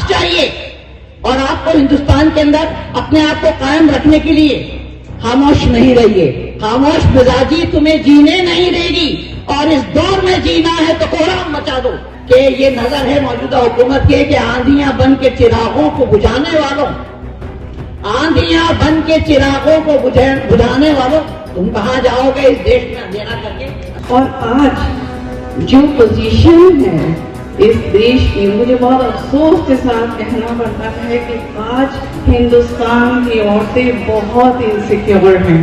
چاہیے اور آپ کو ہندوستان کے اندر اپنے آپ کو قائم رکھنے کے لیے خاموش نہیں رہیے. خاموش مزاجی تمہیں جینے نہیں دے گی اور اس دور میں جینا ہے تو کوہرام مچا دو. کہ یہ نظر ہے موجودہ حکومت کے کہ آندھیاں بن کے چراغوں کو بجھانے والوں، آندھیاں بن کے چراغوں کو بجھانے والوں، تم کہاں جاؤ گے اس دیش میں اندھیرا کر کے؟ اور آج جو پوزیشن ہے اس دیش کی، مجھے بہت افسوس کے ساتھ کہنا پڑتا ہے کہ آج ہندوستان کی عورتیں بہت انسیکیور ہیں.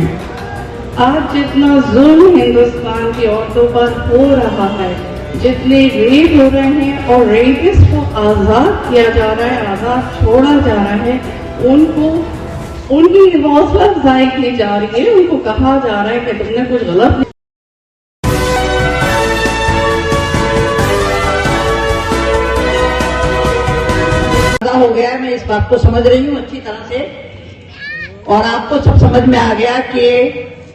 آج جتنا ظلم ہندوستان کی عورتوں پر ہو رہا ہے، جتنے ریپ ہو رہے ہیں اور ریپسٹ کو آزاد کیا جا رہا ہے، آزاد چھوڑا جا رہا ہے، ان کی حوصلہ افزائی کی جا رہی ہے، ان کو کہا جا رہا ہے کہ تم نے کچھ غلط ہو گیا ہے. میں اس بات کو سمجھ رہی ہوں اچھی طرح سے، اور آپ کو سب سمجھ میں آ گیا کہ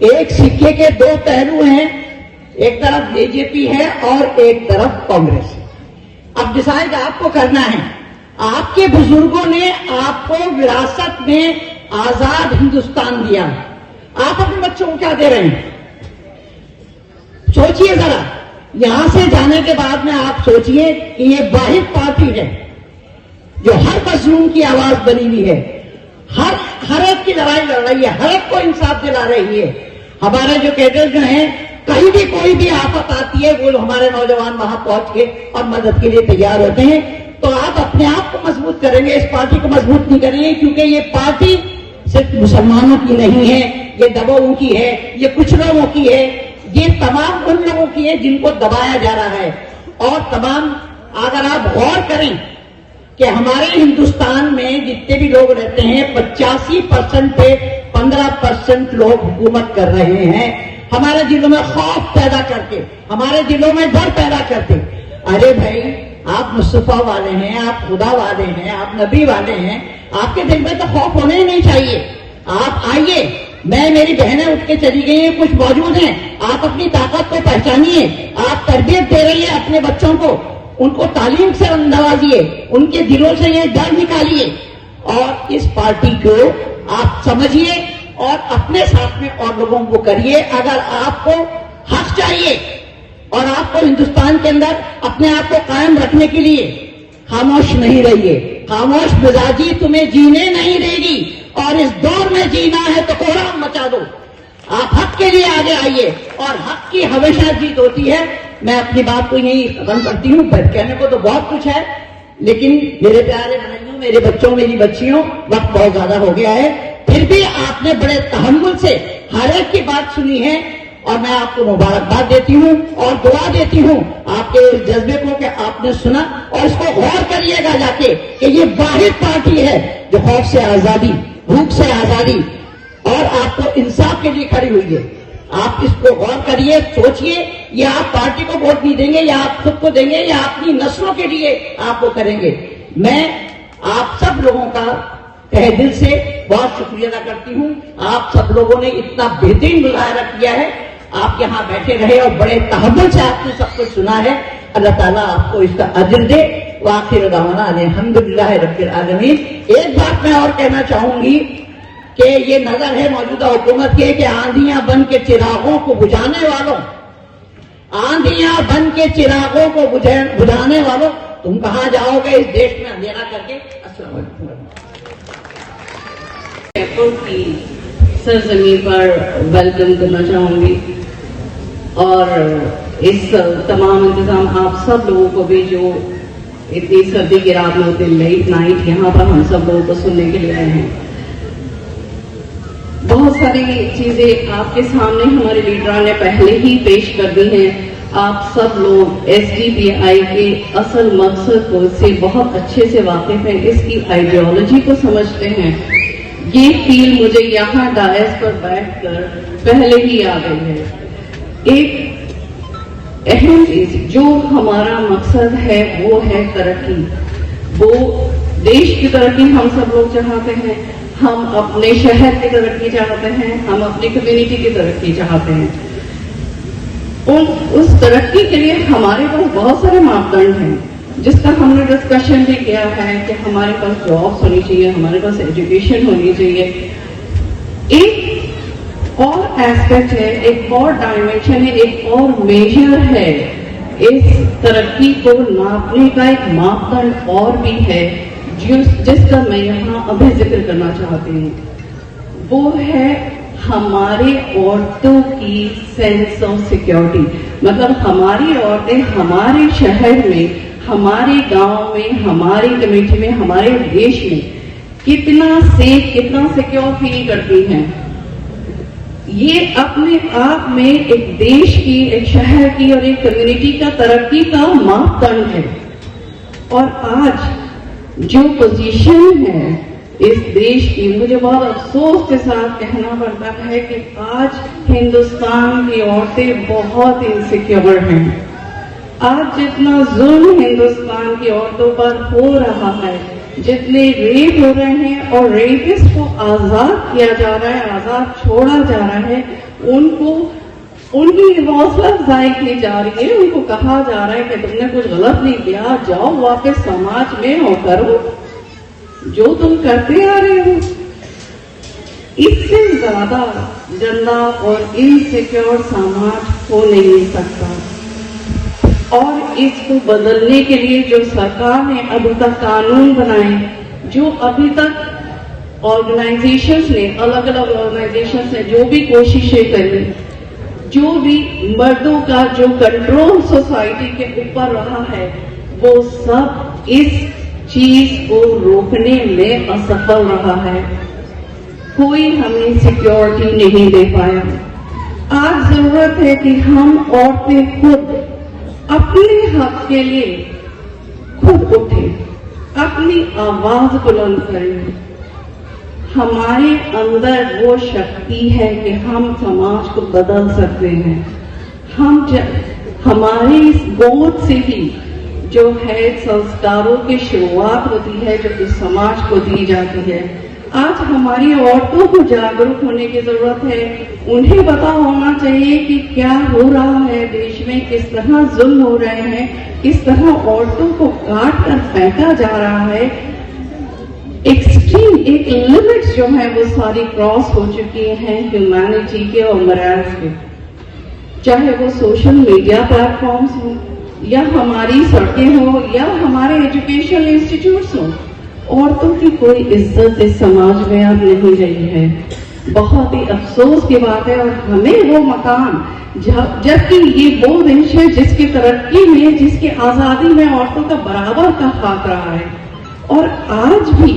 ایک سکے کے دو پہلو ہیں، ایک طرف بی جے پی ہے اور ایک طرف کانگریس. اب ڈیسائیڈ آپ کو کرنا ہے. آپ کے بزرگوں نے آپ کو وراثت میں آزاد ہندوستان دیا، آپ اپنے بچوں کو کیا دے رہے ہیں؟ سوچئے ذرا. یہاں سے جانے کے بعد میں آپ سوچئے کہ یہ واحد پارٹی ہے جو ہر مظلوم کی آواز بنی ہوئی ہے، ہر ایک کی لڑائی لڑ رہی ہے، ہر ایک کو انصاف دلا رہی ہے. ہمارے جو کیڈر جو ہیں، کہیں بھی کوئی بھی آفت آتی ہے وہ ہمارے نوجوان وہاں پہنچ کے اور مدد کے لیے تیار ہوتے ہیں. تو آپ اپنے آپ کو مضبوط کریں گے، اس پارٹی کو مضبوط نہیں کریں گے، کیونکہ یہ پارٹی صرف مسلمانوں کی نہیں ہے، یہ دباؤں کی ہے، یہ کچھ لوگوں کی ہے، یہ تمام ان لوگوں کی ہے جن کو دبایا جا رہا ہے. اور تمام اگر آپ غور کریں کہ ہمارے ہندوستان میں جتنے بھی لوگ رہتے ہیں 85% پہ 15% لوگ حکومت کر رہے ہیں، ہمارے دلوں میں خوف پیدا کرتے، ہمارے دلوں میں ڈر پیدا کرتے. ارے بھائی، آپ مصطفیٰ والے ہیں، آپ خدا والے ہیں، آپ نبی والے ہیں، آپ کے دل میں تو خوف ہونا ہی نہیں چاہیے. آپ آئیے، میری بہنیں اٹھ کے چلی گئی ہیں، کچھ موجود ہیں، آپ اپنی طاقت کو پہچانیے. آپ تربیت دے رہی ہیں اپنے بچوں کو، ان کو تعلیم سے نوازیے، ان کے دلوں سے یہ ڈر نکالیے اور اس پارٹی کو آپ سمجھیے اور اپنے ساتھ میں اور لوگوں کو کریے. اگر آپ کو حق چاہیے اور آپ کو ہندوستان کے اندر اپنے آپ کو قائم رکھنے کے لیے خاموش نہیں رہیے. خاموش مزاجی تمہیں جینے نہیں دے گی اور اس دور میں جینا ہے تو کوہرام مچا دو. آپ حق کے لیے آگے آئیے اور حق کی ہمیشہ جیت ہوتی ہے. میں اپنی بات کو یہیں ختم کرتی ہوں. کہنے کو تو بہت کچھ ہے، لیکن میرے پیارے بھائیوں، میرے بچوں، میری بچیوں، وقت بہت زیادہ ہو گیا ہے. پھر بھی آپ نے بڑے تحمل سے ہر ایک کی بات سنی ہے اور میں آپ کو مبارکباد دیتی ہوں اور دعا دیتی ہوں آپ کے اس جذبے کو کہ آپ نے سنا. اور اس کو غور کریے گا جا کے کہ یہ واحد پارٹی ہے جو خوف سے آزادی، بھوک سے آزادی اور آپ کو انصاف کے لیے کھڑی ہوئی ہے. آپ اس کو غور کریے، سوچئے. یا آپ پارٹی کو ووٹ نہیں دیں گے، یا آپ خود کو دیں گے، یا اپنی نسلوں کے لیے آپ وہ کریں گے. میں آپ سب لوگوں کا تہ دل سے بہت شکریہ ادا کرتی ہوں. آپ سب لوگوں نے اتنا بہترین مظاہرہ کیا ہے. آپ یہاں بیٹھے رہے اور بڑے تحمل سے آپ نے سب کچھ سنا ہے. اللہ تعالیٰ آپ کو اس کا اجر دے. وآخر دعوانا الحمدللہ رب العالمین. ایک بات میں اور کہنا چاہوں گی کہ یہ نظر ہے موجودہ حکومت کے کہ آندھیاں بن کے چراغوں کو بجھانے والوں، آندھیاں بن کے چراغوں کو بجھانے والوں، تم کہاں جاؤ گے اس دیش میں اندھیرا کر کے؟ السلام علیکم. کی سرزمین پر ویلکم کرنا چاہوں گی اور اس تمام انتظام آپ سب لوگوں کو بھی جو اتنی سردی کی رات میں ہوتے لیٹ نائٹ یہاں پر ہم سب لوگوں کو سننے کے لیے آئے ہیں. بہت ساری چیزیں آپ کے سامنے ہمارے لیڈران نے پہلے ہی پیش کر دی ہیں. آپ سب لوگ ایس ڈی پی آئی کے اصل مقصد کو سے بہت اچھے سے واقف ہیں، اس کی آئیڈیالوجی کو سمجھتے ہیں. یہ فیل مجھے یہاں ڈائس پر بیٹھ کر پہلے ہی آ گئی ہے. ایک اہم چیز جو ہمارا مقصد ہے وہ ہے ترقی. وہ دیش کی ترقی ہم سب لوگ چاہتے ہیں، ہم اپنے شہر کی ترقی چاہتے ہیں، ہم اپنی کمیونٹی کی ترقی چاہتے ہیں. اس ترقی کے لیے ہمارے پاس بہت سارے ماپدنڈ ہیں جس کا ہم نے ڈسکشن بھی کیا ہے کہ ہمارے پاس جابس ہونی چاہیے, ہمارے پاس ایجوکیشن ہونی چاہیے. ایک اور ایسپیکٹ ہے, ایک اور ڈائمینشن ہے, ایک اور میجر ہے, اس ترقی کو ناپنے کا ایک ماپدنڈ اور بھی ہے جس کا میں یہاں ابھی ذکر کرنا چاہتی ہوں. وہ ہے ہماری عورتوں کی سینس آف سیکیورٹی. مطلب ہماری عورتیں ہمارے شہر میں, ہمارے گاؤں میں, ہماری کمیونٹی میں, ہمارے دیش میں کتنا سیف, کتنا سیکیور فیل کرتی ہیں. یہ اپنے آپ میں ایک دیش کی, ایک شہر کی اور ایک کمیونٹی کا ترقی کا ماپدنڈ ہے. اور آج جو پوزیشن ہے اس دیش کی, مجھے بہت افسوس کے ساتھ کہنا پڑتا ہے کہ آج ہندوستان کی عورتیں بہت انسیکیور ہیں. آج جتنا ظلم ہندوستان کی عورتوں پر ہو رہا ہے, جتنے ریپ ہو رہے ہیں اور ریپسٹ کو آزاد کیا جا رہا ہے, آزاد چھوڑا جا رہا ہے, ان کی حوصلہ افزائی کی جا رہی ہے, ان کو کہا جا رہا ہے کہ تم نے کچھ غلط نہیں کیا, جاؤ واپس سماج میں اور کرو جو تم کرتے آ رہے ہو. اس سے زیادہ گندا اور انسیکیور سماج ہو نہیں سکتا. اور اس کو بدلنے کے لیے جو سرکار نے ابھی تک قانون بنائے, جو ابھی تک آرگنائزیشنز نے, الگ الگ آرگنائزیشنز نے جو بھی کوششیں کری, جو بھی مردوں کا جو کنٹرول سوسائٹی کے اوپر رہا ہے, وہ سب اس چیز کو روکنے میں اسفل رہا ہے. کوئی ہمیں سیکیورٹی نہیں دے پایا. آج ضرورت ہے کہ ہم عورتیں خود اپنے حق کے لیے خود اٹھیں, اپنی آواز بلند کریں. ہمارے اندر وہ شکتی ہے کہ ہم سماج کو بدل سکتے ہیں. ہماری اس گود سے ہی جو ہے سنسکاروں کی شروعات ہوتی ہے, جو اس سماج کو دی جاتی ہے. آج ہماری عورتوں کو جاگروک ہونے کی ضرورت ہے. انہیں پتا ہونا چاہیے کہ کیا ہو رہا ہے دیش میں, کس طرح ظلم ہو رہے ہیں, کس طرح عورتوں کو کاٹ کر پھینکا جا رہا ہے. ایکسٹریم ایک لمٹس جو ہے وہ ساری کراس ہو چکی ہیں ہیومینٹی کے اور مرائز کے. چاہے وہ سوشل میڈیا پلیٹ فارمز ہوں, یا ہماری سڑکیں ہوں, یا ہمارے ایجوکیشنل انسٹیٹیوٹس ہوں, عورتوں کی کوئی عزت اس سماج میں اب نہیں رہی ہے. بہت ہی افسوس کی بات ہے. اور ہمیں وہ مقام, جبکہ یہ وہ دیش ہے جس کی ترقی میں, جس کی آزادی میں عورتوں کا برابر کا حق رہا ہے, اور آج بھی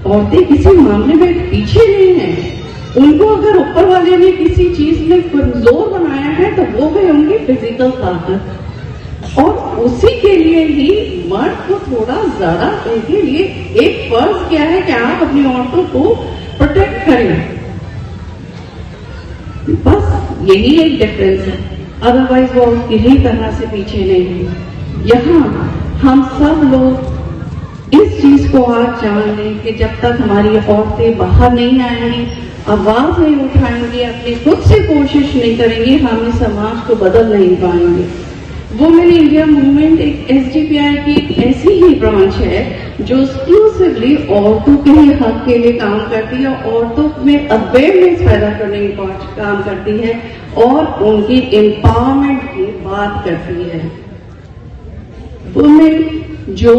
عورتیں کسی معاملے میں پیچھے نہیں ہیں. ان کو اگر اوپر والے نے کسی چیز میں کمزور بنایا ہے تو وہ ہے ان کی فزیکل طاقت, اور اسی کے لیے ہی مرد کو تھوڑا زیادہ ان کے لیے ایک فرض کیا ہے کہ آپ اپنی عورتوں کو پروٹیکٹ کریں. بس یہی ایک ڈفرینس ہے, ادروائز وہ کسی طرح سے پیچھے نہیں ہیں. یہاں ہم سب لوگ اس چیز کو آج جان لیں کہ جب تک ہماری عورتیں باہر نہیں آئیں گی, آواز نہیں اٹھائیں گی, اپنی خود سے کوشش نہیں کریں گی, ہم اس سماج کو بدل نہیں پائیں گے. وومن انڈیا موومنٹ ایک SDPI کی ایک ایسی ہی برانچ ہے جو ایکسکلوسیولی عورتوں کے حق کے لیے کام کرتی ہے, عورتوں میں اویئرنیس پیدا کرنے کی کام کرتی ہے, اور ان کی امپاورمنٹ کی بات کرتی ہے. وومن جو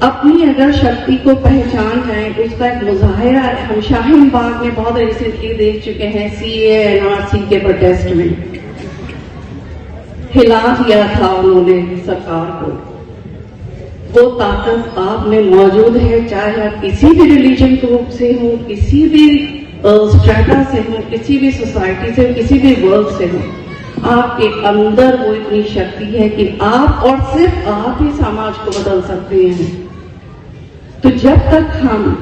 اپنی اگر شکتی کو پہچان جائیں, اس کا ایک مظاہرہ ہم شاہین باغ میں بہت ریسنٹلی دیکھ چکے ہیں. CAA NRC کے پروٹیسٹ میں ہلا دیا تھا انہوں نے سرکار کو. وہ طاقت آپ میں موجود ہے, چاہے آپ کسی بھی ریلیجن گروپ سے ہوں, کسی بھی اسٹریٹا سے ہوں, کسی بھی سوسائٹی سے, کسی بھی ورلڈ سے ہوں. آپ کے اندر وہ اتنی شکتی ہے کہ آپ اور صرف آپ ہی سماج کو بدل سکتے ہیں. تو جب تک ہم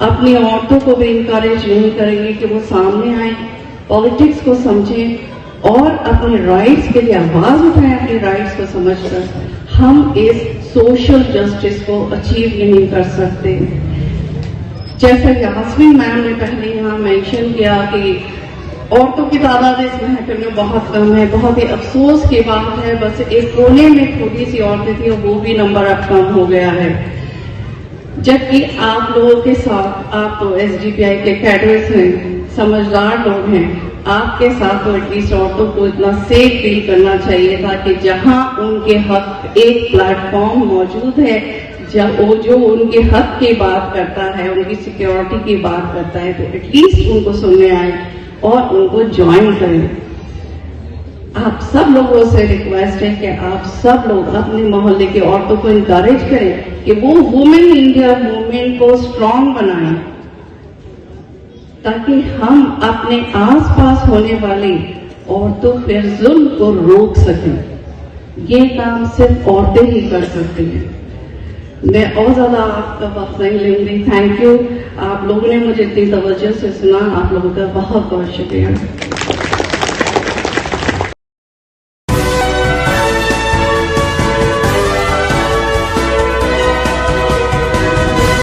اپنی عورتوں کو بھی انکریج نہیں کریں گے کہ وہ سامنے آئیں, پالیٹکس کو سمجھیں اور اپنے رائٹس کے لیے آواز اٹھائیں, اپنے رائٹس کو سمجھ کر, ہم اس سوشل جسٹس کو اچیو نہیں کر سکتے. جیسا یاسمین میم نے پہلے یہاں مینشن کیا کہ عورتوں کی تعداد اس محکمے میں بہت کم ہے. بہت ہی افسوس کی بات ہے. بس ایک کونے میں تھوڑی سی عورتیں تھیں اور وہ بھی نمبر اب کم ہو گیا ہے. جبکہ آپ لوگوں کے ساتھ, آپ تو ایس ڈی پی آئی کے کیڈرز ہیں, سمجھدار لوگ ہیں, آپ کے ساتھ تو ایٹ لیسٹ عورتوں کو اتنا سیف فیل کرنا چاہیے تھا کہ جہاں ان کے حق ایک پلیٹ فارم موجود ہے, جو ان کے حق کی بات کرتا ہے, ان کی سیکیورٹی کی بات کرتا ہے, تو ایٹ لیسٹ ان کو سننے آئے اور ان کو جوائن کریں. آپ سب لوگوں سے ریکویسٹ ہے کہ آپ سب لوگ اپنے محلے کی عورتوں کو انکریج کریں کہ وہ وومن انڈیا موومنٹ کو اسٹرانگ بنائیں, تاکہ ہم اپنے آس پاس ہونے والی عورتوں پر ظلم کو روک سکیں. یہ کام صرف عورتیں ہی کر سکتی ہیں. میں اور زیادہ آپ کا وقت نہیں لوں گی. Thank you. آپ لوگوں نے مجھے اتنی توجہ سے سنا. آپ لوگوں کا بہت بہت شکریہ.